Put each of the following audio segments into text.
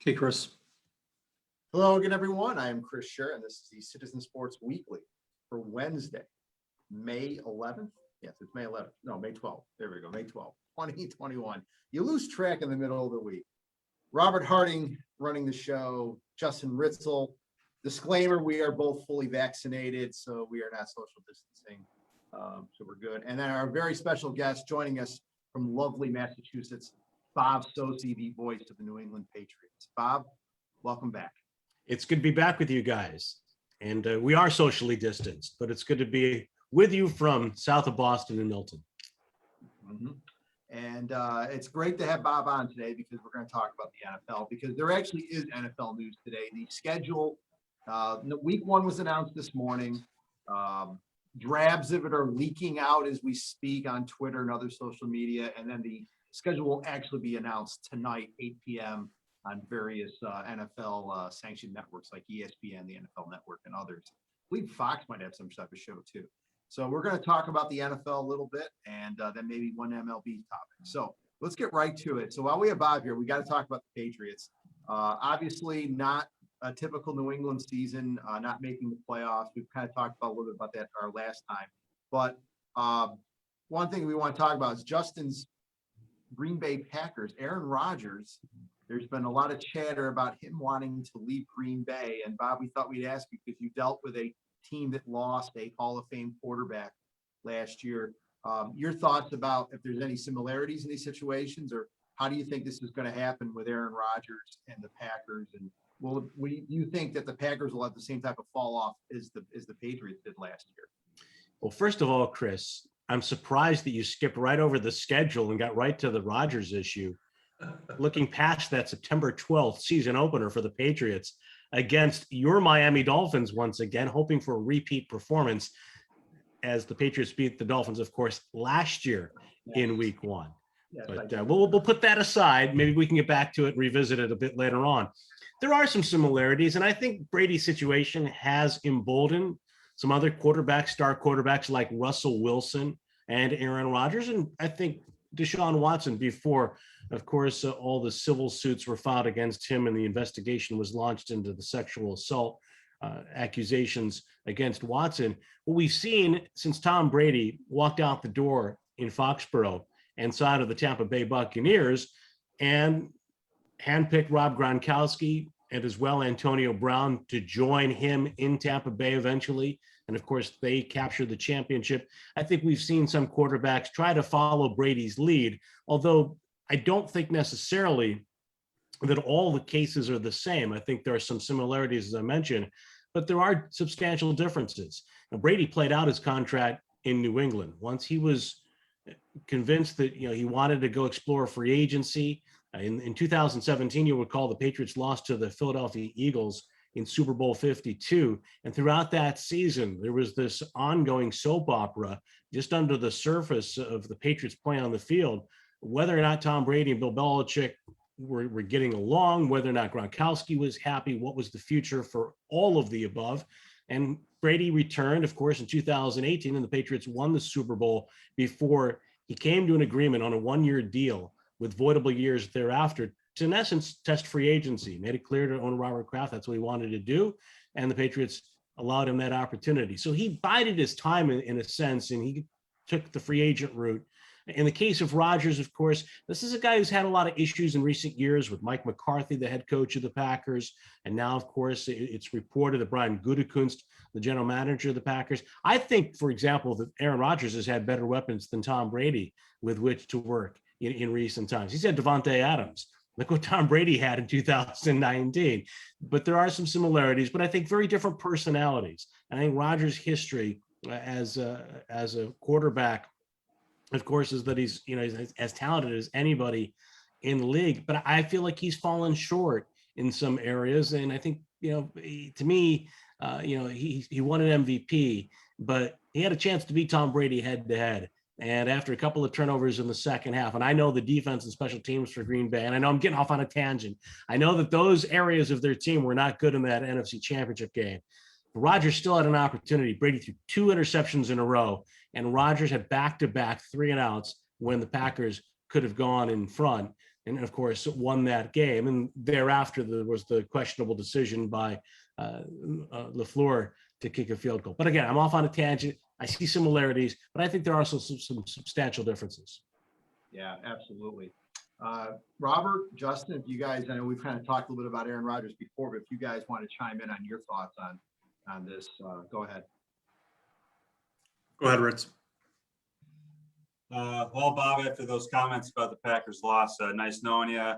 Hey, Chris. Hello again, everyone. I am Chris Scher, and this is the Citizen Sports Weekly for Wednesday, May 11th. Yes, it's May 11th. No, May 12th. There we go, May 12th, 2021. You lose track in the middle of the week. Robert Harding running the show, Justin Ritzel. Disclaimer, we are both fully vaccinated, so we are not social distancing. So we're good. And then our very special guest joining us from lovely Massachusetts, Bob Socci, the voice of the New England Patriots. Bob, welcome back. It's good to be back with you guys. And we are socially distanced, but it's good to be with you from south of Boston and Milton. Mm-hmm. And it's great to have Bob on today because we're going to talk about the NFL, because there actually is NFL news today. The schedule, week one was announced this morning. Drabs of it are leaking out as we speak on Twitter and other social media. And then the schedule will actually be announced tonight, 8 p.m. on various NFL sanctioned networks like ESPN, the NFL Network, and others. I believe Fox might have some type of show too. So we're going to talk about the NFL a little bit, and then maybe one MLB topic. So let's get right to it. So while we have Bob here, we got to talk about the Patriots. Obviously not a typical New England season, not making the playoffs. We've kind of talked about a little bit about that our last time. But one thing we want to talk about is Justin's Green Bay Packers, Aaron Rodgers. There's been a lot of chatter about him wanting to leave Green Bay. And Bob, we thought we'd ask you because you dealt with a team that lost a Hall of Fame quarterback last year. Your thoughts about if there's any similarities in these situations, or how do you think this is going to happen with Aaron Rodgers and the Packers? And you think that the Packers will have the same type of fall off as the Patriots did last year? Well, first of all, Chris, I'm surprised that you skipped right over the schedule and got right to the Rodgers issue. Looking past that September 12th season opener for the Patriots against your Miami Dolphins once again, hoping for a repeat performance as the Patriots beat the Dolphins, of course, last year in week one. Yes, but we'll put that aside. Maybe we can get back to it and revisit it a bit later on. There are some similarities, and I think Brady's situation has emboldened some other star quarterbacks like Russell Wilson and Aaron Rodgers, and I think Deshaun Watson before, of course, all the civil suits were filed against him and the investigation was launched into the sexual assault accusations against Watson. What we've seen since Tom Brady walked out the door in Foxborough and side of the Tampa Bay Buccaneers and handpicked Rob Gronkowski and as well Antonio Brown to join him in Tampa Bay eventually. And of course, they captured the championship. I think we've seen some quarterbacks try to follow Brady's lead, although I don't think necessarily that all the cases are the same. I think there are some similarities, as I mentioned, but there are substantial differences. Now, Brady played out his contract in New England. Once he was convinced that he wanted to go explore free agency, in 2017, you'll recall the Patriots lost to the Philadelphia Eagles in Super Bowl 52. And throughout that season, there was this ongoing soap opera just under the surface of the Patriots playing on the field, whether or not Tom Brady and Bill Belichick were getting along, whether or not Gronkowski was happy, what was the future for all of the above. And Brady returned, of course, in 2018, and the Patriots won the Super Bowl before he came to an agreement on a one-year deal with voidable years thereafter to, in essence, test free agency. Made it clear to owner Robert Kraft that's what he wanted to do, and the Patriots allowed him that opportunity. So he bided his time in a sense, and he took the free agent route. In the case of Rodgers, of course, this is a guy who's had a lot of issues in recent years with Mike McCarthy, the head coach of the Packers. And now, of course, it's reported that Brian Gutekunst, the general manager of the Packers. I think, for example, that Aaron Rodgers has had better weapons than Tom Brady with which to work in recent times. He's had Devontae Adams. Look what Tom Brady had in 2019. But there are some similarities, but I think very different personalities. I think Rodgers' history as a quarterback, of course, is that he's as talented as anybody in the league. But I feel like he's fallen short in some areas, and I think to me, he won an MVP, but he had a chance to beat Tom Brady head to head. And after a couple of turnovers in the second half, and I know the defense and special teams for Green Bay, and I know I'm getting off on a tangent. I know that those areas of their team were not good in that NFC Championship game. But Rodgers still had an opportunity. Brady threw 2 interceptions in a row, and Rodgers had back-to-back 3-and-outs when the Packers could have gone in front. and of course won that game. And thereafter, there was the questionable decision by LaFleur to kick a field goal. But again, I'm off on a tangent. I see similarities, but I think there are also some substantial differences. Yeah, absolutely. Robert, Justin, if you guys, I know we've kind of talked a little bit about Aaron Rodgers before, but if you guys want to chime in on your thoughts on this, go ahead. Go ahead, Ritz. Well, Bob, after those comments about the Packers loss, nice knowing you.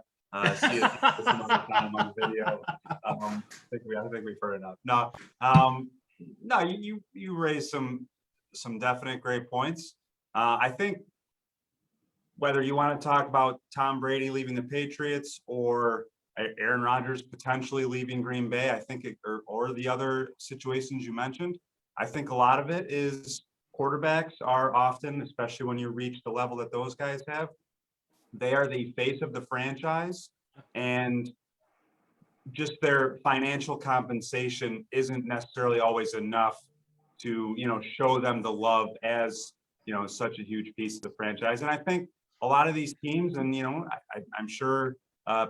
See you some other time on the video. I think we've heard enough. No, you raised some definite great points. I think whether you want to talk about Tom Brady leaving the Patriots or Aaron Rodgers potentially leaving Green Bay, I think, or the other situations you mentioned, I think a lot of it is quarterbacks are often, especially when you reach the level that those guys have, they are the face of the franchise, and just their financial compensation isn't necessarily always enough to, show them the love as, such a huge piece of the franchise. And I think a lot of these teams, and, I'm sure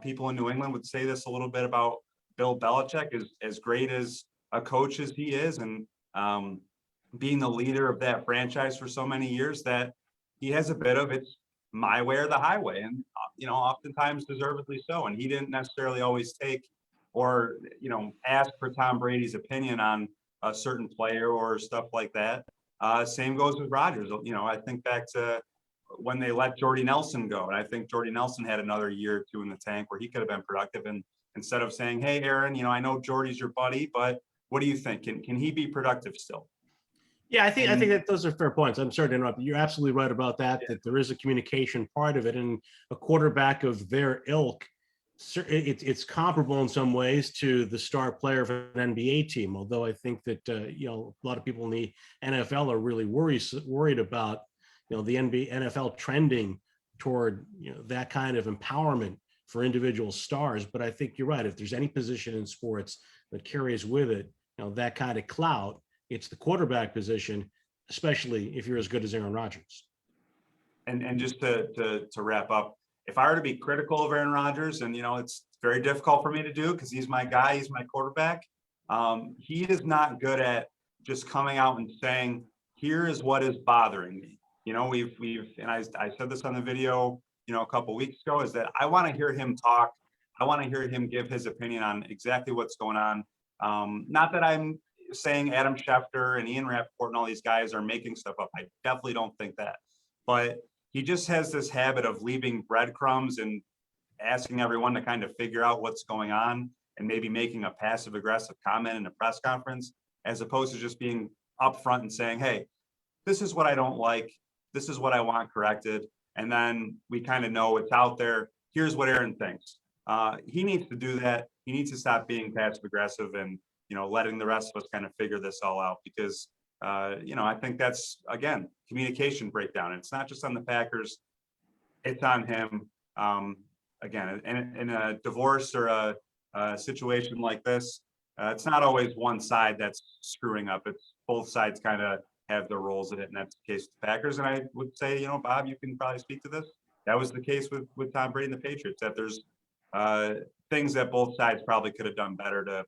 people in New England would say this a little bit about Bill Belichick, as great as a coach as he is, and being the leader of that franchise for so many years, that he has a bit of it's my way or the highway, and oftentimes deservedly so. And he didn't necessarily always take or ask for Tom Brady's opinion on a certain player or stuff like that. Same goes with Rodgers. I think back to when they let Jordy Nelson go, and I think Jordy Nelson had another year or two in the tank where he could have been productive. And instead of saying, "Hey, Aaron, I know Jordy's your buddy, but what do you think? Can he be productive still?" Yeah, I think that those are fair points. I'm sorry to interrupt. You're absolutely right about that, that there is a communication part of it. And a quarterback of their ilk, it's comparable in some ways to the star player of an NBA team. Although I think that, a lot of people in the NFL are really worried about, the NFL trending toward, that kind of empowerment for individual stars. But I think you're right. If there's any position in sports that carries with it, that kind of clout, it's the quarterback position, especially if you're as good as Aaron Rodgers. And just to wrap up, if I were to be critical of Aaron Rodgers, and it's very difficult for me to do because he's my guy, he's my quarterback. He is not good at just coming out and saying, "Here is what is bothering me." We've and I said this on the video, a couple of weeks ago, is that I want to hear him talk. I want to hear him give his opinion on exactly what's going on. Not that I'm saying Adam Schefter and Ian Rappaport and all these guys are making stuff up. I definitely don't think that. But he just has this habit of leaving breadcrumbs and asking everyone to kind of figure out what's going on, and maybe making a passive aggressive comment in a press conference, as opposed to just being upfront and saying, "Hey, this is what I don't like. This is what I want corrected." And then we kind of know it's out there. Here's what Aaron thinks. He needs to do that. He needs to stop being passive aggressive and, letting the rest of us kind of figure this all out, because, I think that's, again, communication breakdown. It's not just on the Packers. It's on him. Again, in a divorce or a situation like this, it's not always one side that's screwing up. It's both sides kind of have their roles in it, and that's the case with the Packers. And I would say, Bob, you can probably speak to this. That was the case with Tom Brady and the Patriots, that there's things that both sides probably could have done better to,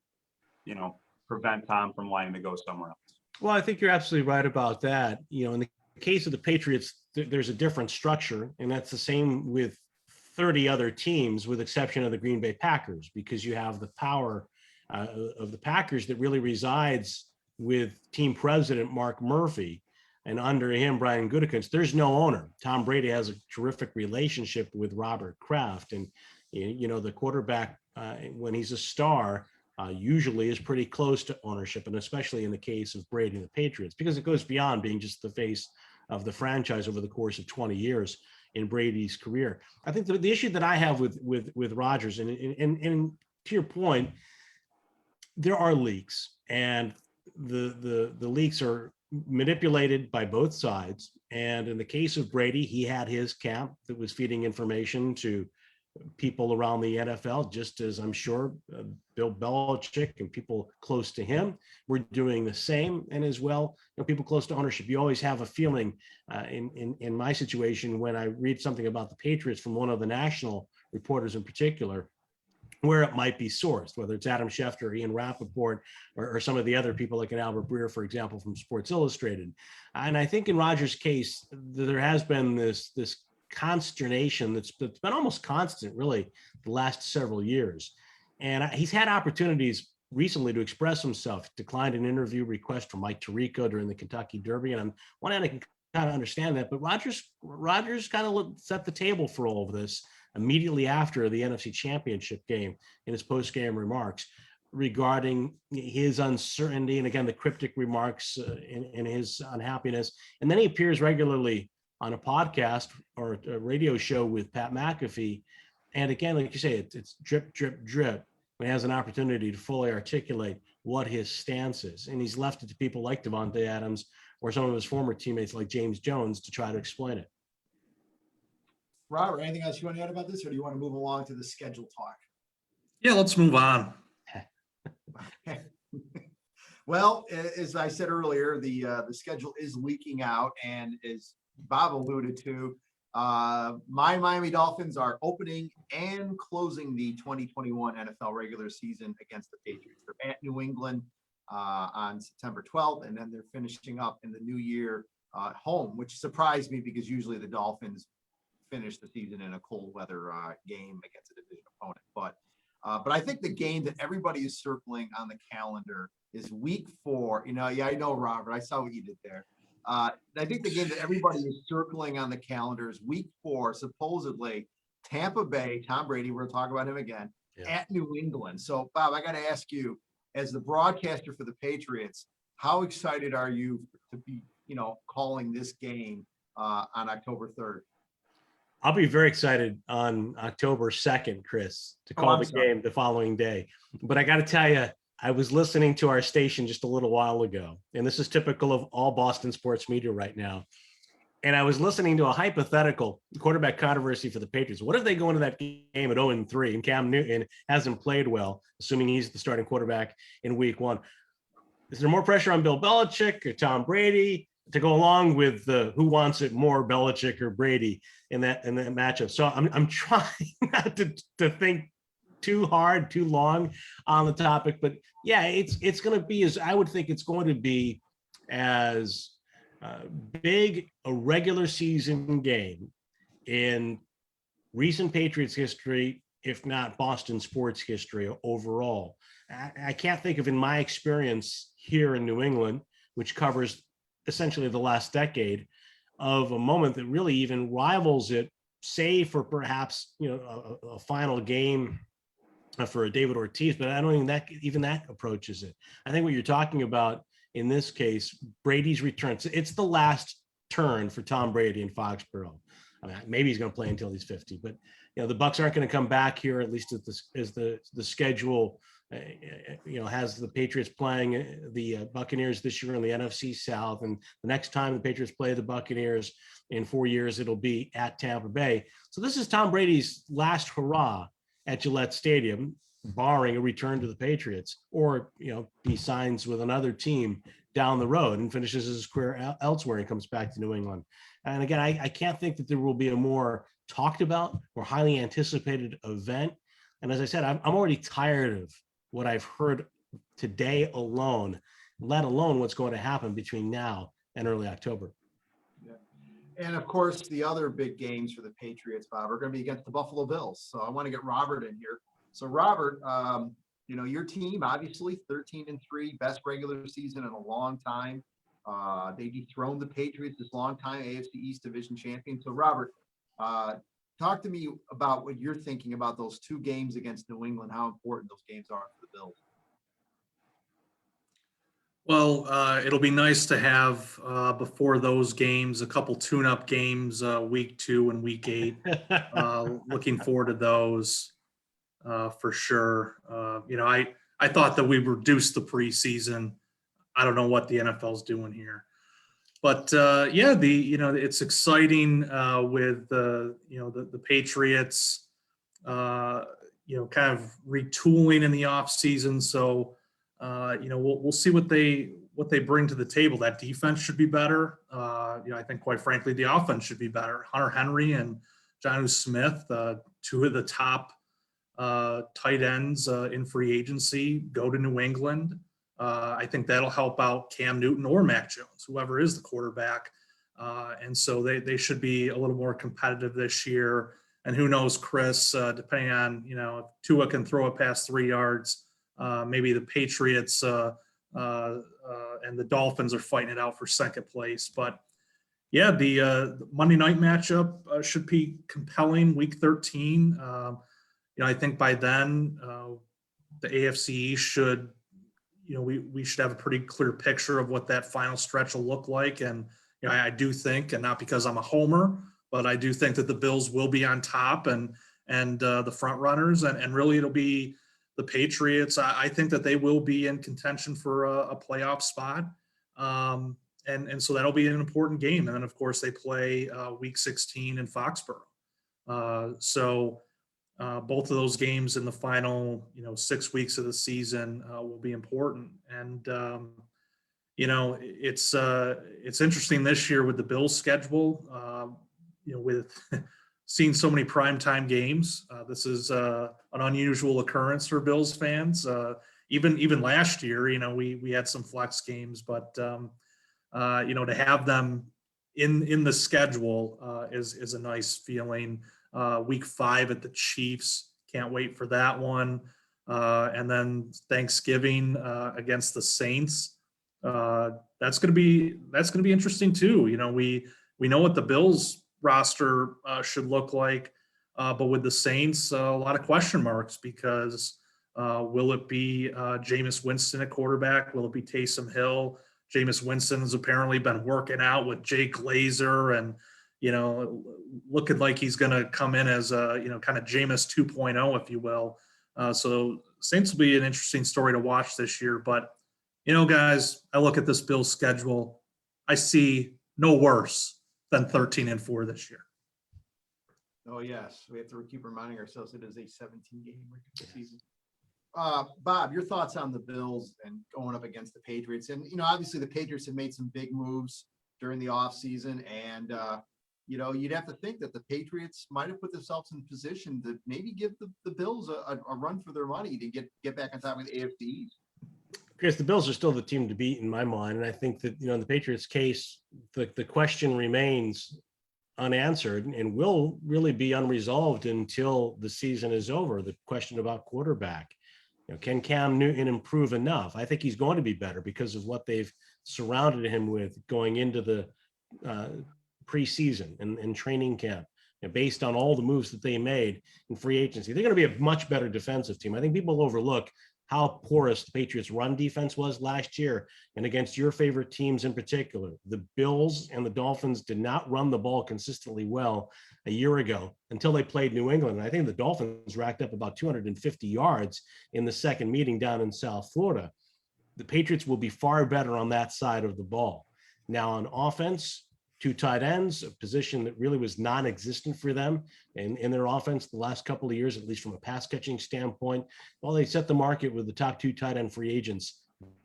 prevent Tom from wanting to go somewhere else. Well, I think you're absolutely right about that. In the case of the Patriots, there's a different structure, and that's the same with 30 other teams, with exception of the Green Bay Packers, because you have the power of the Packers that really resides with team president Mark Murphy, and under him, Brian Gutekunst. There's no owner. Tom Brady has a terrific relationship with Robert Kraft, and the quarterback, when he's a star, usually is pretty close to ownership, and especially in the case of Brady and the Patriots, because it goes beyond being just the face of the franchise over the course of 20 years in Brady's career. I think the issue that I have with Rodgers, and to your point, there are leaks, and the leaks are manipulated by both sides. And in the case of Brady, he had his camp that was feeding information to people around the NFL, just as I'm sure Bill Belichick and people close to him were doing the same. And as well, people close to ownership. You always have a feeling in my situation when I read something about the Patriots from one of the national reporters in particular, where it might be sourced, whether it's Adam Schefter, Ian Rappaport, or some of the other people like an Albert Breer, for example, from Sports Illustrated. And I think in Rodgers' case, there has been this consternation that's been almost constant, really, the last several years. And he's had opportunities recently to express himself, declined an interview request from Mike Tirico during the Kentucky Derby. And on one hand, I can kind of understand that, but Rodgers kind of set the table for all of this immediately after the NFC Championship game in his post-game remarks regarding his uncertainty and, again, the cryptic remarks in his unhappiness. And then he appears regularly on a podcast or a radio show with Pat McAfee. And again, like you say, it's drip, drip, drip. When he has an opportunity to fully articulate what his stance is. And he's left it to people like Devontae Adams or some of his former teammates like James Jones to try to explain it. Robert, anything else you want to add about this, or do you want to move along to the schedule talk? Yeah, let's move on. Well, as I said earlier, the schedule is leaking out, and as Bob alluded to, my Miami Dolphins are opening and closing the 2021 NFL regular season against the Patriots. They're at New England on September 12th, and then they're finishing up in the new year home, which surprised me because usually the Dolphins finish the season in a cold weather game against a division opponent. But I think the game that everybody is circling on the calendar is week 4. You know, yeah, I know, Robert, I saw what you did there. I think the game that everybody is circling on the calendar is week 4, supposedly Tampa Bay, Tom Brady, we're going to talk about him again, at New England. So, Bob, I got to ask you, as the broadcaster for the Patriots, how excited are you to be, calling this game on October 3rd? I'll be very excited on October 2nd, Chris, to call the game the following day. But I got to tell you, I was listening to our station just a little while ago, and this is typical of all Boston sports media right now. And I was listening to a hypothetical quarterback controversy for the Patriots. What if they go into that game at 0-3 and Cam Newton hasn't played well, assuming he's the starting quarterback in week 1? Is there more pressure on Bill Belichick or Tom Brady to go along with who wants it more, Belichick or Brady in that matchup? So I'm trying not to think too hard, too long on the topic, but yeah, it's going to be I would think it's going to be as big a regular season game in recent Patriots history, if not Boston sports history overall. I can't think of, in my experience here in New England, which covers essentially the last decade, of a moment that really even rivals it, save for perhaps a final game for a David Ortiz, but I don't think even that approaches it. I think what you're talking about in this case, Brady's return. It's the last turn for Tom Brady in Foxborough. I mean, maybe he's going to play until he's 50, but the Bucs aren't going to come back here, at least as the schedule has the Patriots playing the Buccaneers this year in the NFC South, and the next time the Patriots play the Buccaneers in 4 years, it'll be at Tampa Bay. So this is Tom Brady's last hurrah at Gillette Stadium, barring a return to the Patriots, or he signs with another team down the road and finishes his career elsewhere and comes back to New England. And again, I can't think that there will be a more talked about or highly anticipated event. And as I said, I'm already tired of what I've heard today alone, let alone what's going to happen between now and early October. And of course, the other big games for the Patriots, Bob, are going to be against the Buffalo Bills. So I want to get Robert in here. So Robert, your team, obviously 13-3, best regular season in a long time. They dethroned the Patriots this long time, AFC East Division champion. So Robert, talk to me about what you're thinking about those 2 games against New England, how important those games are for the Bills. Well, it'll be nice to have before those games a couple tune-up games, week 2 and week 8. Looking forward to those for sure. I thought that we reduced the preseason. I don't know what the NFL's doing here, but it's exciting with the Patriots, kind of retooling in the off season. So. We'll see what they bring to the table. That defense should be better. I think, quite frankly, the offense should be better. Hunter Henry and Jonnu Smith, two of the top tight ends in free agency, go to New England. I think that'll help out Cam Newton or Mac Jones, whoever is the quarterback. And so they should be a little more competitive this year. And who knows, Chris, depending on, if Tua can throw it past 3 yards, maybe the Patriots and the Dolphins are fighting it out for second place. But yeah, the Monday night matchup should be compelling, week 13. I think by then the AFC should, we should have a pretty clear picture of what that final stretch will look like. And, I do think, and not because I'm a homer, but I do think that the Bills will be on top and the front runners, and really it'll be the Patriots. I think that they will be in contention for a playoff spot. And so that'll be an important game. And then of course they play week 16 in Foxborough. So both of those games in the final, 6 weeks of the season will be important. And, it's interesting this year with the Bills schedule, with seeing so many primetime games. This is an unusual occurrence for Bills fans. Even last year, we had some flex games, but to have them in the schedule is a nice feeling. Week 5 at the Chiefs, can't wait for that one. And then Thanksgiving against the Saints. That's going to be interesting too. We know what the Bills roster should look like, but with the Saints, a lot of question marks because will it be Jameis Winston at quarterback? Will it be Taysom Hill? Jameis Winston has apparently been working out with Jake Glazer and, looking like he's going to come in as a, kind of Jameis 2.0, if you will. So Saints will be an interesting story to watch this year. But, guys, I look at this Bills schedule. I see no worse than 13-4 this year. Oh, yes. We have to keep reminding ourselves it is a 17-game regular season. Bob, your thoughts on the Bills and going up against the Patriots? And, obviously the Patriots have made some big moves during the offseason. And, you'd have to think that the Patriots might have put themselves in position to maybe give the Bills a run for their money to get back on top of the AFC East. Chris, the Bills are still the team to beat in my mind. And I think that, in the Patriots case, the question remains unanswered and will really be unresolved until the season is over. The question about quarterback, can Cam Newton improve enough? I think he's going to be better because of what they've surrounded him with going into the preseason and training camp, based on all the moves that they made in free agency. They're going to be a much better defensive team. I think people overlook how porous the Patriots run defense was last year and against your favorite teams in particular. The Bills and the Dolphins did not run the ball consistently well a year ago until they played New England. And I think the Dolphins racked up about 250 yards in the second meeting down in South Florida. The Patriots will be far better on that side of the ball. Now on offense, 2 tight ends, a position that really was non-existent for them in their offense the last couple of years, at least from a pass catching standpoint. Well, they set the market with the top 2 tight end free agents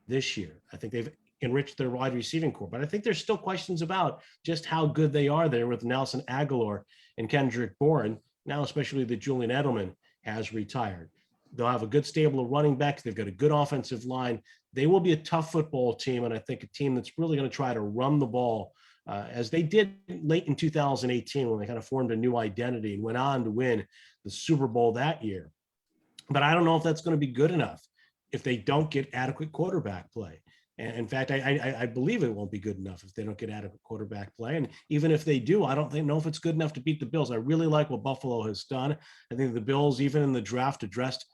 this year. I think they've enriched their wide receiving core, but I think there's still questions about just how good they are there with Nelson Aguilar and Kendrick Bourne, now especially that Julian Edelman has retired. They'll have a good stable of running backs. They've got a good offensive line. They will be a tough football team, and I think a team that's really going to try to run the ball as they did late in 2018 when they kind of formed a new identity and went on to win the Super Bowl that year. But I don't know if that's going to be good enough if they don't get adequate quarterback play. And in fact, I believe it won't be good enough if they don't get adequate quarterback play. And even if they do, I don't know if it's good enough to beat the Bills. I really like what Buffalo has done. I think the Bills, even in the draft, addressed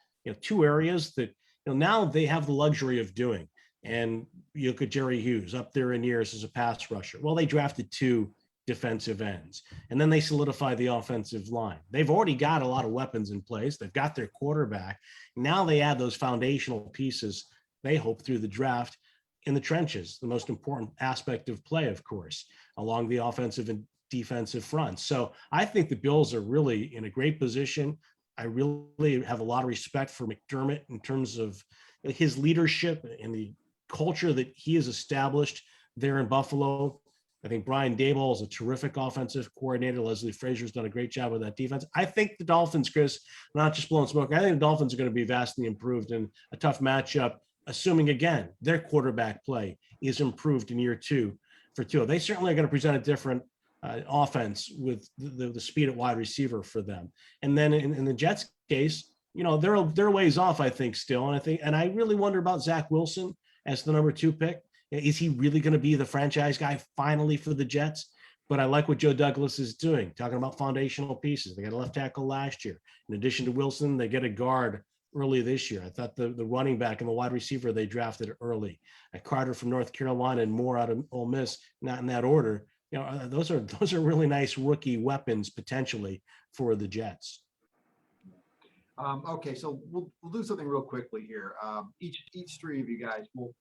2 areas that now they have the luxury of doing. And you look at Jerry Hughes up there in years as a pass rusher. Well, they drafted 2 defensive ends, and then they solidify the offensive line. They've already got a lot of weapons in place. They've got their quarterback. Now they add those foundational pieces, they hope, through the draft in the trenches, the most important aspect of play, of course, along the offensive and defensive front. So I think the Bills are really in a great position. I really have a lot of respect for McDermott in terms of his leadership and the culture that he has established there in Buffalo. I think Brian Daboll is a terrific offensive coordinator. Leslie Frazier's done a great job with that defense. I think the Dolphins, Chris, not just blowing smoke, I think the Dolphins are going to be vastly improved in a tough matchup, assuming, again, their quarterback play is improved in year two for Tua. They certainly are going to present a different offense with the speed at wide receiver for them. And then in the Jets case, they're ways off, I think, still. And I really wonder about Zach Wilson as the number 2 pick. Is he really going to be the franchise guy finally for the Jets? But I like what Joe Douglas is doing, talking about foundational pieces. They got a left tackle last year. In addition to Wilson, they get a guard early this year. I thought the running back and the wide receiver they drafted early. Carter from North Carolina and Moore out of Ole Miss, not in that order. Those are really nice rookie weapons potentially for the Jets. Okay, so we'll do something real quickly here. Each three of you guys will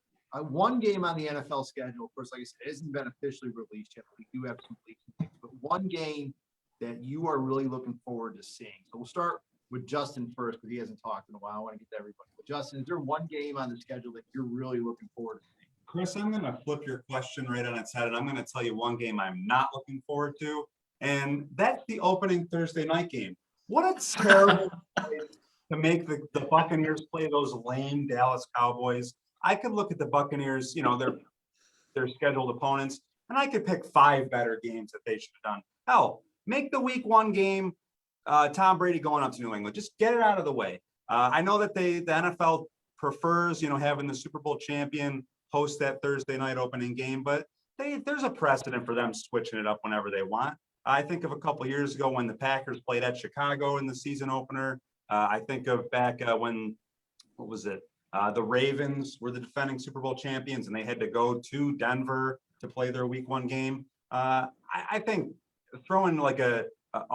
one game on the NFL schedule. Of course, like I said, it hasn't been officially released yet. But we do have some leaks and things, but one game that you are really looking forward to seeing. So we'll start with Justin first because he hasn't talked in a while. I want to get to everybody. But Justin, is there one game on the schedule that you're really looking forward to seeing? Chris, I'm going to flip your question right on its head, and I'm going to tell you one game I'm not looking forward to, and that's the opening Thursday night game. What a terrible place to make the Buccaneers play those lame Dallas Cowboys. I could look at the Buccaneers, their scheduled opponents, and I could pick 5 better games that they should have done. Hell, make the week 1 game Tom Brady going up to New England. Just get it out of the way. I know that the NFL prefers, having the Super Bowl champion host that Thursday night opening game, but there's a precedent for them switching it up whenever they want. I think of a couple of years ago when the Packers played at Chicago in the season opener. I think of back when, what was it? The Ravens were the defending Super Bowl champions, and they had to go to Denver to play their week 1 game. I think throwing like a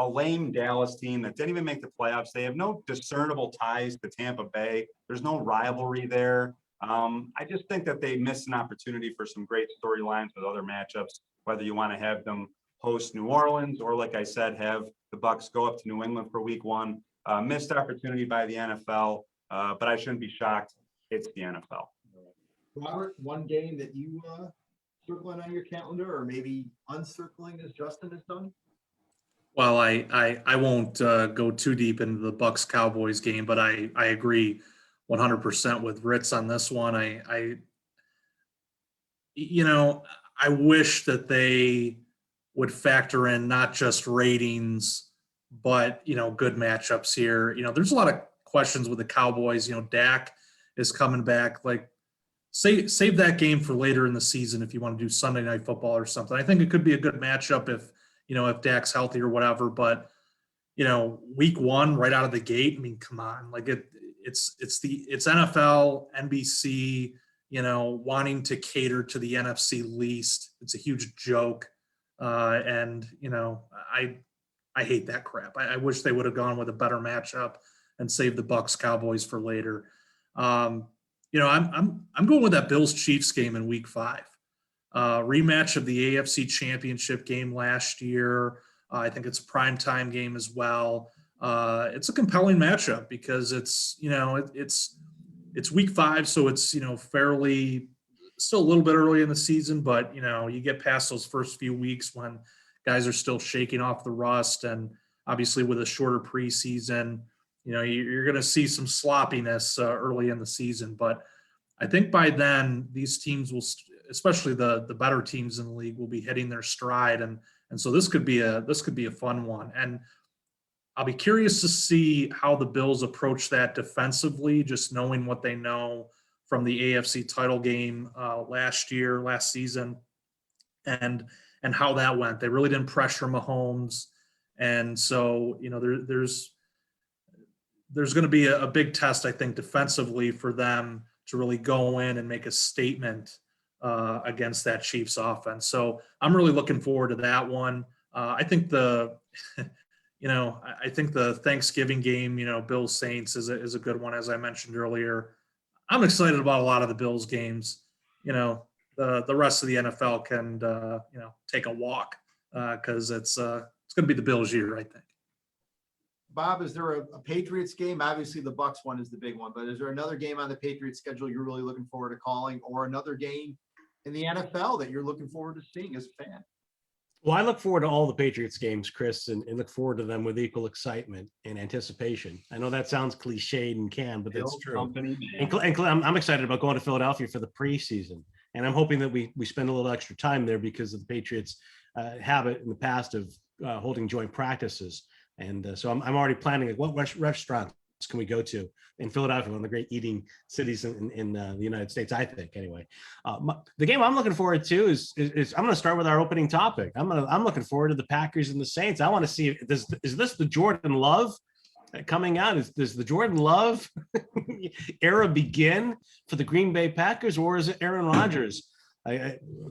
lame Dallas team that didn't even make the playoffs, they have no discernible ties to Tampa Bay. There's no rivalry there. I just think that they missed an opportunity for some great storylines with other matchups, whether you want to have them host New Orleans or, like I said, have the Bucs go up to New England for week 1. Missed opportunity by the NFL, but I shouldn't be shocked. It's the NFL. Robert, one game that you circling on your calendar, or maybe uncircling as Justin has done? Well, I won't go too deep into the Bucs Cowboys game, but I agree 100% with Ritz on this one. I wish that they would factor in not just ratings, but good matchups here. There's a lot of questions with the Cowboys. Dak is coming back. Like, save that game for later in the season if you want to do Sunday Night Football or something. I think it could be a good matchup if Dak's healthy or whatever. But week 1 right out of the gate, I mean, come on, like it's NFL, NBC, wanting to cater to the NFC least. It's a huge joke, and I hate that crap. I wish they would have gone with a better matchup and saved the Bucs Cowboys for later. I'm going with that Bills Chiefs game in week 5. Rematch of the AFC Championship game last year. I think it's a primetime game as well. It's a compelling matchup because it's week 5, so it's fairly still a little bit early in the season, but you get past those first few weeks when guys are still shaking off the rust, and obviously with a shorter preseason, you're going to see some sloppiness early in the season. But I think by then these teams will, especially the better teams in the league, will be hitting their stride, and so this could be a fun one. And I'll be curious to see how the Bills approach that defensively, just knowing what they know from the AFC title game last season, and how that went. They really didn't pressure Mahomes, and so there's going to be a big test, I think, defensively for them to really go in and make a statement against that Chiefs offense. So I'm really looking forward to that one. I think the Thanksgiving game, Bills Saints is a good one, as I mentioned earlier. I'm excited about a lot of the Bills games. The rest of the NFL can take a walk because it's going to be the Bills' year, I think. Bob, is there a Patriots game? Obviously, the Bucs one is the big one, but is there another game on the Patriots schedule you're really looking forward to calling, or another game in the NFL that you're looking forward to seeing as a fan? Well, I look forward to all the Patriots games, Chris, and look forward to them with equal excitement and anticipation. I know that sounds cliched and canned, but that's Bill true. Company, And, man. I'm excited about going to Philadelphia for the preseason, and I'm hoping that we spend a little extra time there because of the Patriots' habit in the past of holding joint practices. And so I'm already planning like what restaurants can we go to in Philadelphia, one of the great eating cities in the United States, I think. Anyway, the game I'm looking forward to is I'm going to start with our opening topic. I'm looking forward to the Packers and the Saints. I want to see is this the Jordan Love coming out? Does the Jordan Love era begin for the Green Bay Packers, or is it Aaron Rodgers?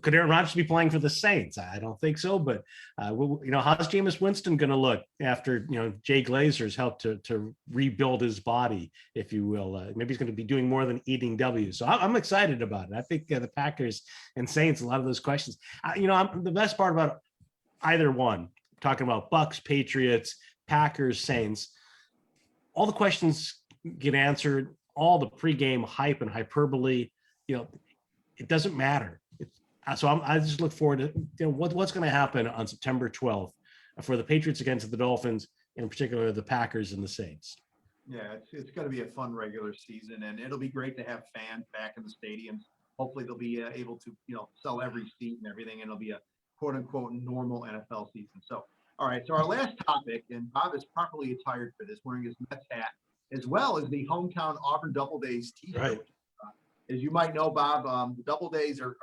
Could Aaron Rodgers be playing for the Saints? I don't think so, but how's Jameis Winston going to look after Jay Glazer's helped to rebuild his body, if you will? Maybe he's going to be doing more than eating W's. So I'm excited about it. I think the Packers and Saints, a lot of those questions. The best part about either one, talking about Bucks, Patriots, Packers, Saints, all the questions get answered. All the pregame hype and hyperbole, it doesn't matter. So I just look forward to what's going to happen on September 12th for the Patriots against the Dolphins, in particular the Packers and the Saints. Yeah, it's going to be a fun regular season, and it'll be great to have fans back in the stadiums. Hopefully, they'll be able to sell every seat and everything, and it'll be a quote unquote normal NFL season. So, all right. So our last topic, and Bob is properly attired for this, wearing his Mets hat, as well as the hometown Auburn Double Days T-shirt. Right. As you might know, Bob, the Double Days are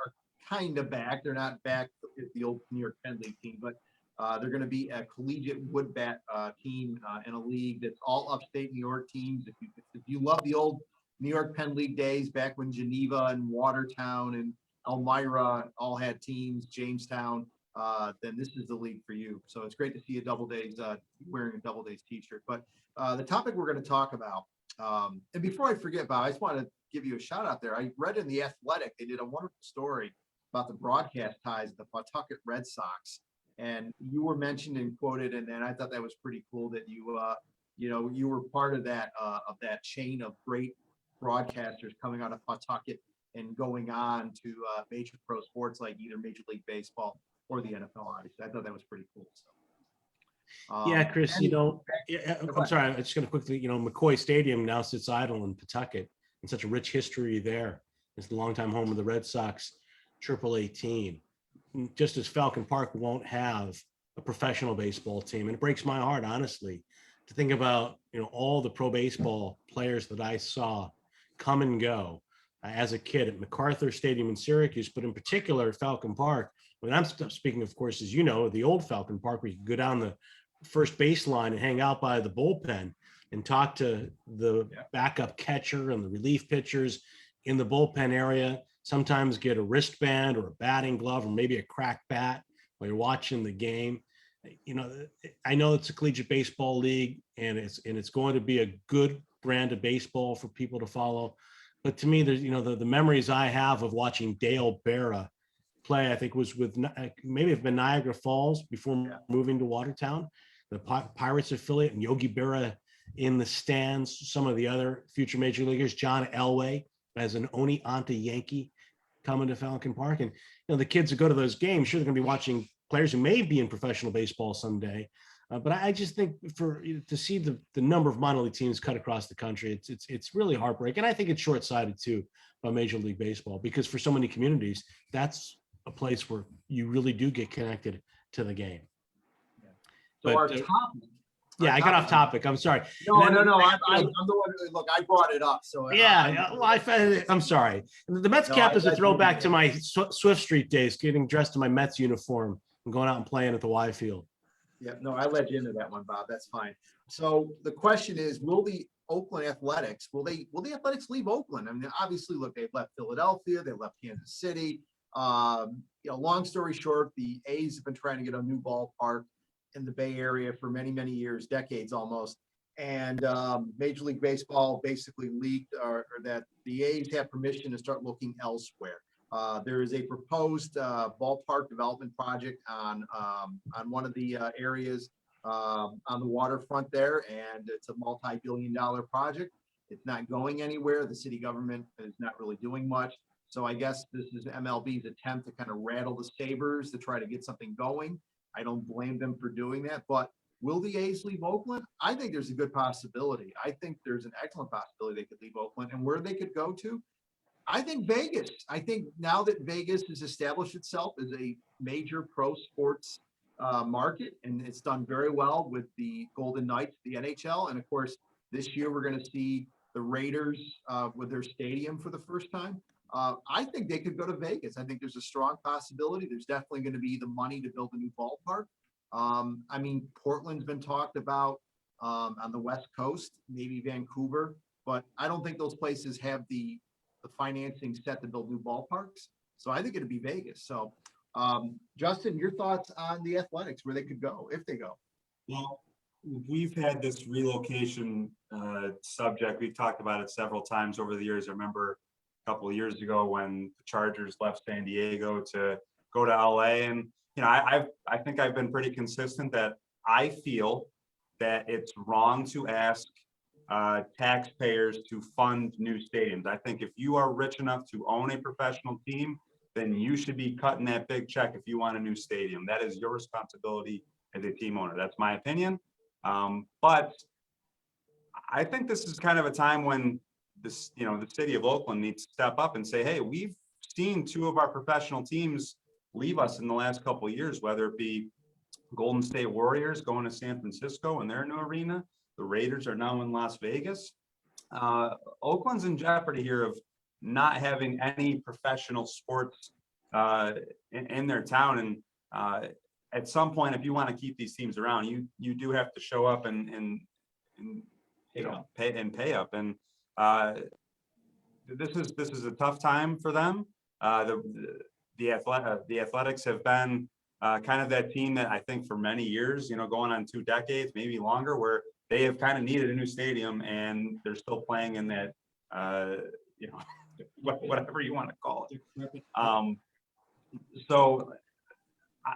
kind of back. They're not back at the old New York Penn League team, but they're going to be a collegiate wood bat team in a league that's all upstate New York teams. If you love the old New York Penn League days, back when Geneva and Watertown and Elmira all had teams, Jamestown, then this is the league for you. So it's great to see a Double Days wearing a Double Days T-shirt. But the topic we're going to talk about, and before I forget, Bob, I just want to give you a shout out there. I read in The Athletic, they did a wonderful story about the broadcast ties of the Pawtucket Red Sox. And you were mentioned and quoted, and I thought that was pretty cool that you were part of that chain of great broadcasters coming out of Pawtucket and going on to major pro sports like either Major League Baseball or the NFL. Obviously, I thought that was pretty cool. So, yeah, Chris, I'm sorry. I'm just going to quickly, McCoy Stadium now sits idle in Pawtucket, and such a rich history there. It's the longtime home of the Red Sox AAA team. Just as Falcon Park won't have a professional baseball team, and it breaks my heart, honestly, to think about all the pro baseball players that I saw come and go as a kid at MacArthur Stadium in Syracuse, but in particular at Falcon Park. When I'm speaking, of course, as you know, the old Falcon Park, where you could go down the first baseline and hang out by the bullpen and talk to the backup catcher and the relief pitchers in the bullpen area. Sometimes get a wristband or a batting glove or maybe a cracked bat while you're watching the game. I know it's a collegiate baseball league, and it's going to be a good brand of baseball for people to follow. But to me, there's the memories I have of watching Dale Berra play, I think was with maybe it's been Niagara Falls before moving to Watertown, the Pirates affiliate, and Yogi Berra in the stands. Some of the other future major leaguers, John Elway as an Oni Anta Yankee coming to Falcon Park. And the kids that go to those games, sure, they're going to be watching players who may be in professional baseball someday. But I just think to see the number of minor league teams cut across the country, it's really heartbreaking. And I think it's short-sighted too by Major League Baseball, because for so many communities, that's a place where you really do get connected to the game. Yeah. So But, our topic. I got off topic. I'm sorry. No. I'm the one. Look, I brought it up. So I'm sorry. The Mets cap is a throwback to my Swift Street days, getting dressed in my Mets uniform and going out and playing at the Y field. Yeah, no, I led you into that one, Bob. That's fine. So the question is, will the Oakland Athletics, will the Athletics leave Oakland? I mean, obviously, look, they've left Philadelphia, they left Kansas City. Long story short, the A's have been trying to get a new ballpark in the Bay Area for many, many years, decades almost. And Major League Baseball basically leaked or that the A's have permission to start looking elsewhere. There is a proposed ballpark development project on one of the areas on the waterfront there, and it's a multi-billion-dollar project. It's not going anywhere. The city government is not really doing much. So I guess this is MLB's attempt to kind of rattle the sabers to try to get something going. I don't blame them for doing that, but will the A's leave Oakland? I think there's a good possibility. I think there's an excellent possibility they could leave Oakland, and where they could go to, I think Vegas. I think now that Vegas has established itself as a major pro sports market, and it's done very well with the Golden Knights, the NHL, and of course this year we're going to see the Raiders with their stadium for the first time. I think they could go to Vegas. I think there's a strong possibility. There's definitely going to be the money to build a new ballpark. I mean, Portland's been talked about on the West Coast, maybe Vancouver, but I don't think those places have the financing set to build new ballparks. So I think it'd be Vegas. So, Justin, your thoughts on the Athletics, where they could go if they go? Well, we've had this relocation subject. We've talked about it several times over the years. I remember a couple of years ago when the Chargers left San Diego to go to LA. And, you know, I think I've been pretty consistent that I feel that it's wrong to ask taxpayers to fund new stadiums. I think if you are rich enough to own a professional team, then you should be cutting that big check if you want a new stadium. That is your responsibility as a team owner. That's my opinion. But I think this is kind of a time when this, you know, the city of Oakland needs to step up and say, hey, we've seen two of our professional teams leave us in the last couple of years, whether it be Golden State Warriors going to San Francisco in their new arena. The Raiders are now in Las Vegas. Oakland's in jeopardy here of not having any professional sports in their town. And at some point, if you want to keep these teams around, you do have to show up and you know, pay up. And this is a tough time for them. The Athletics have been kind of that team that I think for many years, you know, going on 2 decades, maybe longer, where they have kind of needed a new stadium and they're still playing in that, you know, whatever you want to call it. So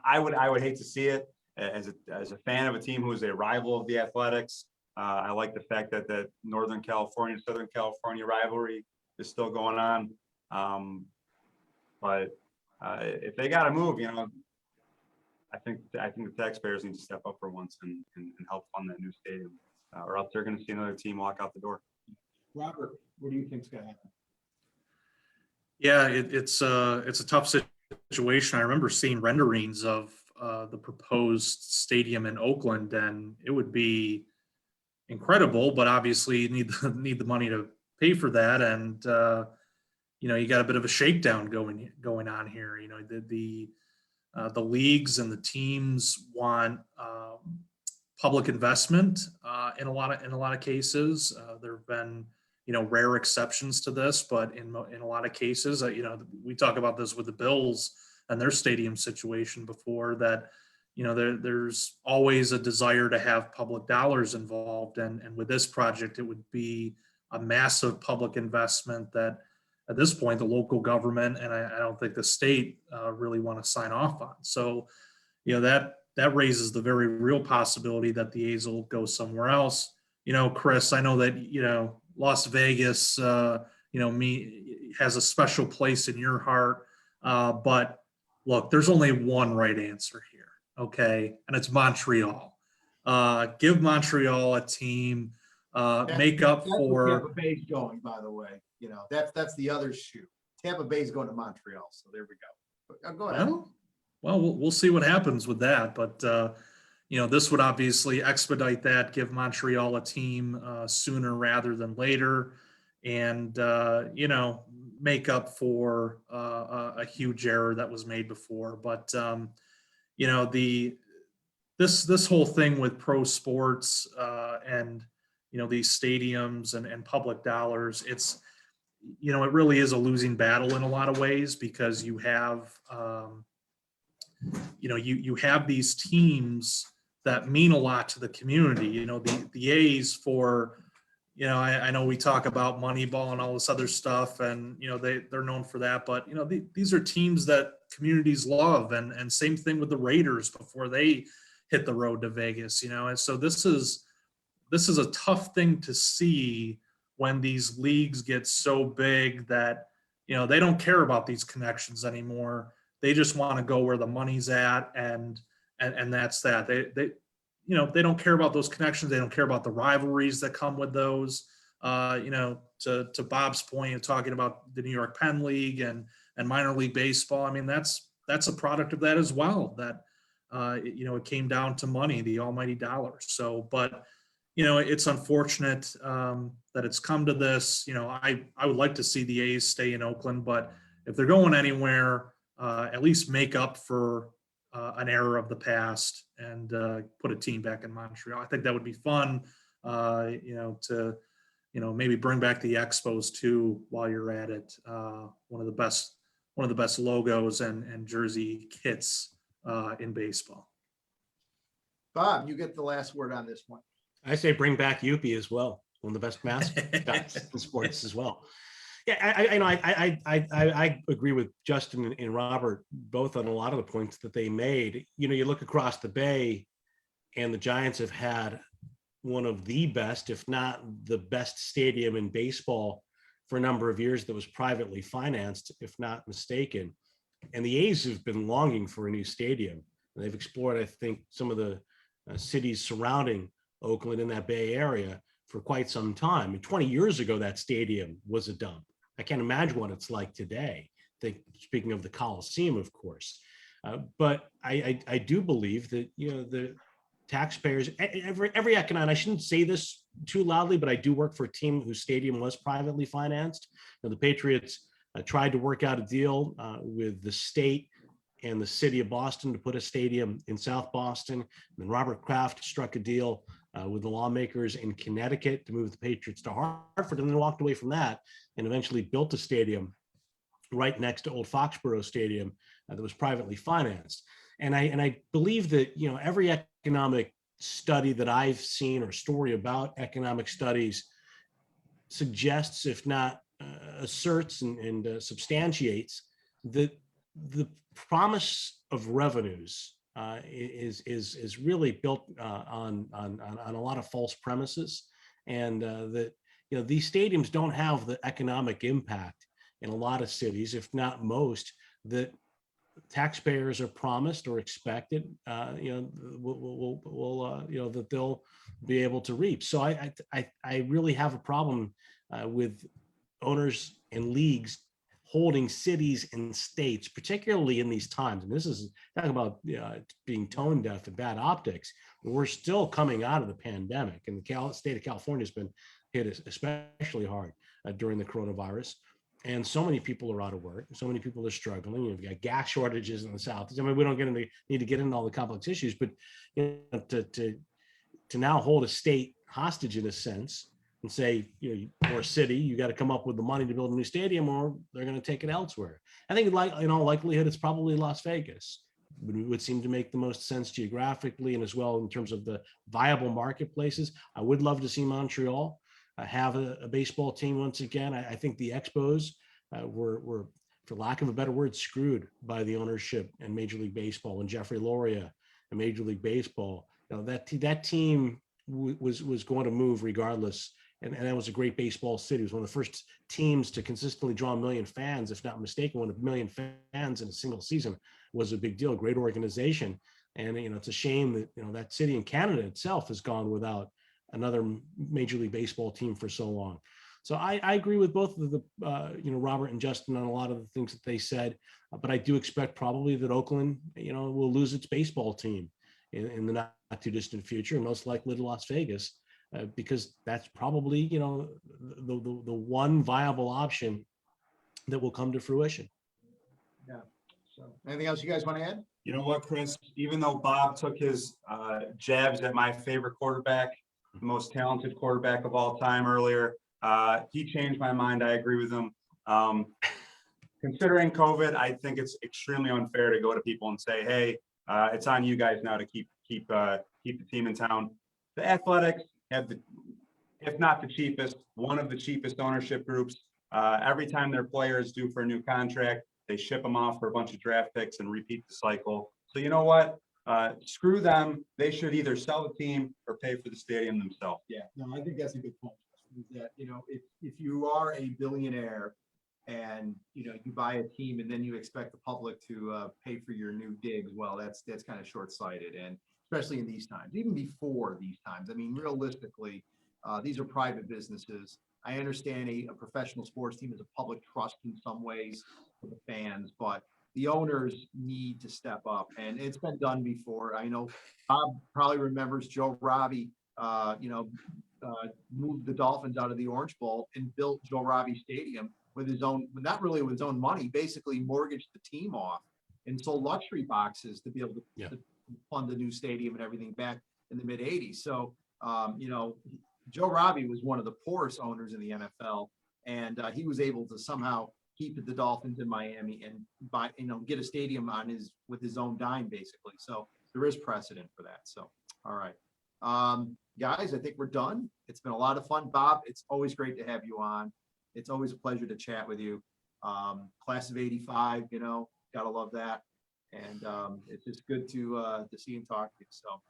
I would hate to see it as a fan of a team who is a rival of the Athletics. I like the fact that the Northern California, Southern California rivalry is still going on. But if they got to move, you know, I think the taxpayers need to step up for once and help fund that new stadium, or else they're going to see another team walk out the door. Robert, what do you think's going to happen? Yeah, it's a tough situation. I remember seeing renderings of the proposed stadium in Oakland, and it would be incredible. But obviously, you need the money to pay for that, and you know, you got a bit of a shakedown going on here. You know, the leagues and the teams want public investment in a lot of cases. There have been, you know, rare exceptions to this, but in a lot of cases, you know, we talk about this with the Bills and their stadium situation before, that, you know, there's always a desire to have public dollars involved, and with this project, it would be a massive public investment that at this point, the local government and I don't think the state really want to sign off on. So, you know, that raises the very real possibility that the A's will go somewhere else. You know, Chris, I know that, you know, Las Vegas, you know, has a special place in your heart. But look, there's only one right answer here, okay? And it's Montreal. Give Montreal a team, make up for. Tampa Bay's going, by the way. You know, that's the other shoe. Tampa Bay's going to Montreal, so there we go. But, go ahead. Well, we'll see what happens with that, but you know, this would obviously expedite that, give Montreal a team sooner rather than later, and you know, make up for a huge error that was made before. But you know, this whole thing with pro sports and, you know, these stadiums and public dollars, it's, you know, it really is a losing battle in a lot of ways, because you have you know, you have these teams that mean a lot to the community. You know, the A's, for, you know, I know we talk about Moneyball and all this other stuff, and, you know, they're known for that, but, you know, these are teams that communities love, and same thing with the Raiders before they hit the road to Vegas, you know. And so this is a tough thing to see when these leagues get so big that, you know, they don't care about these connections anymore. They just want to go where the money's at, and and that's that. They they don't care about those connections. They don't care about the rivalries that come with those. To Bob's point of talking about the New York Penn League and minor league baseball. I mean, that's a product of that as well. That it came down to money, the almighty dollar. So, but it's unfortunate that it's come to this. I would like to see the A's stay in Oakland, but if they're going anywhere, at least make up for an error of the past and put a team back in Montreal. I think that would be fun, to maybe bring back the Expos too while you're at it. One of the best logos and jersey kits in baseball. Bob, you get the last word on this one. I say bring back Yuppie as well. One of the best mascots in sports as well. Yeah, I agree with Justin and Robert both on a lot of the points that they made. You look across the bay, and the Giants have had one of the best, if not the best, stadium in baseball for a number of years that was privately financed, if not mistaken. And the A's have been longing for a new stadium. And they've explored, I think, some of the cities surrounding Oakland in that Bay Area for quite some time. And 20 years ago, that stadium was a dump. I can't imagine what it's like today. Speaking of the Coliseum, of course. But I do believe that, the taxpayers, every economic, I shouldn't say this too loudly, but I do work for a team whose stadium was privately financed. The Patriots tried to work out a deal with the state and the city of Boston to put a stadium in South Boston. And then Robert Kraft struck a deal with the lawmakers in Connecticut to move the Patriots to Hartford, and then walked away from that and eventually built a stadium right next to Old Foxborough Stadium that was privately financed. And I believe that, every economic study that I've seen or story about economic studies suggests, if not asserts and substantiates, that the promise of revenues is really built on a lot of false premises, and that these stadiums don't have the economic impact in a lot of cities, if not most, that taxpayers are promised or expected, that they'll be able to reap. So I really have a problem with owners and leagues holding cities and states, particularly in these times. And this is talking about being tone deaf and bad optics. We're still coming out of the pandemic, and the state of California has been hit especially hard during the coronavirus. And so many people are out of work. So many people are struggling. You've got gas shortages in the South. I mean, we don't need to get into all the complex issues, but to now hold a state hostage in a sense and say, or a city, you got to come up with the money to build a new stadium, or they're going to take it elsewhere. I think, in all likelihood, it's probably Las Vegas. It would seem to make the most sense geographically, and as well in terms of the viable marketplaces. I would love to see Montreal have a baseball team once again. I think the Expos were, for lack of a better word, screwed by the ownership in Major League Baseball when Jeffrey Loria in Major League Baseball. That team was going to move regardless, and that was a great baseball city. It was one of the first teams to consistently draw 1 million fans, if not mistaken. 1 million fans in a single season was a big deal. Great organization, and it's a shame that that city in Canada itself has gone without another Major League Baseball team for so long. So I agree with both of the Robert and Justin on a lot of the things that they said, but I do expect probably that Oakland will lose its baseball team in the not too distant future, and most likely to Las Vegas, because that's probably the one viable option that will come to fruition. Yeah. So anything else you guys want to add? You know what, Chris? Even though Bob took his jabs at my favorite quarterback, the most talented quarterback of all time earlier, he changed my mind. I agree with him. Considering COVID, I think it's extremely unfair to go to people and say, "Hey, it's on you guys now to keep the team in town." The Athletics have if not the cheapest, one of the cheapest ownership groups. Every time their player is due for a new contract, they ship them off for a bunch of draft picks and repeat the cycle. So you know what? Screw them. They should either sell the team or pay for the stadium themselves. Yeah, no, I think that's a good point. Is that if you are a billionaire and you buy a team and then you expect the public to pay for your new digs. Well, that's kind of short-sighted, and especially in these times, even before these times. I mean, realistically, these are private businesses. I understand a professional sports team is a public trust in some ways for the fans, but the owners need to step up, and it's been done before. I know Bob probably remembers Joe Robbie, moved the Dolphins out of the Orange Bowl and built Joe Robbie Stadium with his own, not really with his own money, basically mortgaged the team off and sold luxury boxes to be able to fund the new stadium and everything back in the mid '80s. So, Joe Robbie was one of the poorest owners in the NFL, and he was able to somehow keep the Dolphins in Miami and get a stadium with his own dime, basically. So there is precedent for that. So, all right. Guys, I think we're done. It's been a lot of fun. Bob, it's always great to have you on. It's always a pleasure to chat with you. Class of '85, gotta love that. And it's just good to see and talk to you. So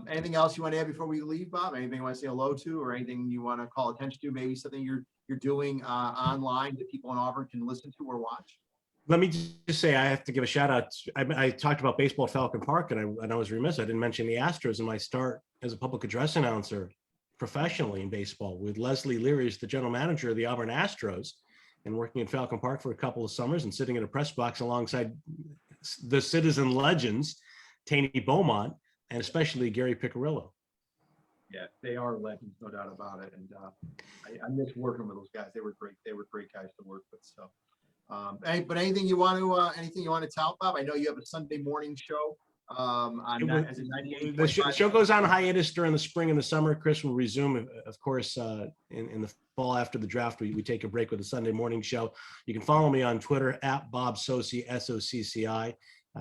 anything else you want to add before we leave, Bob? Anything you want to say hello to, or anything you want to call attention to? Maybe something you're doing online that people in Auburn can listen to or watch? Let me just say, I have to give a shout out. I talked about baseball at Falcon Park, and I was remiss. I didn't mention the Astros in my start as a public address announcer professionally in baseball with Leslie Leary as the general manager of the Auburn Astros, and working at Falcon Park for a couple of summers and sitting in a press box alongside the citizen legends, Taney Beaumont, and especially Gary Piccirillo. Yeah, they are legends, no doubt about it. And I miss working with those guys. They were great. They were great guys to work with. So, but anything you want to tout, Bob? I know you have a Sunday morning show. The show goes on hiatus during the spring and the summer. Chris will resume, of course, in the fall after the draft. We take a break with the Sunday morning show. You can follow me on Twitter at Bob Socci, SOCCI.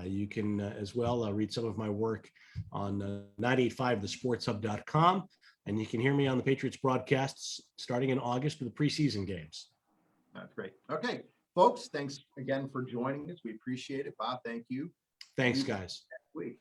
You can as well read some of my work on 985thesportshub.com, and you can hear me on the Patriots broadcasts starting in August with the preseason games. That's great. Okay, folks, thanks again for joining us. We appreciate it. Bob, thank you. Thanks, guys. Next week.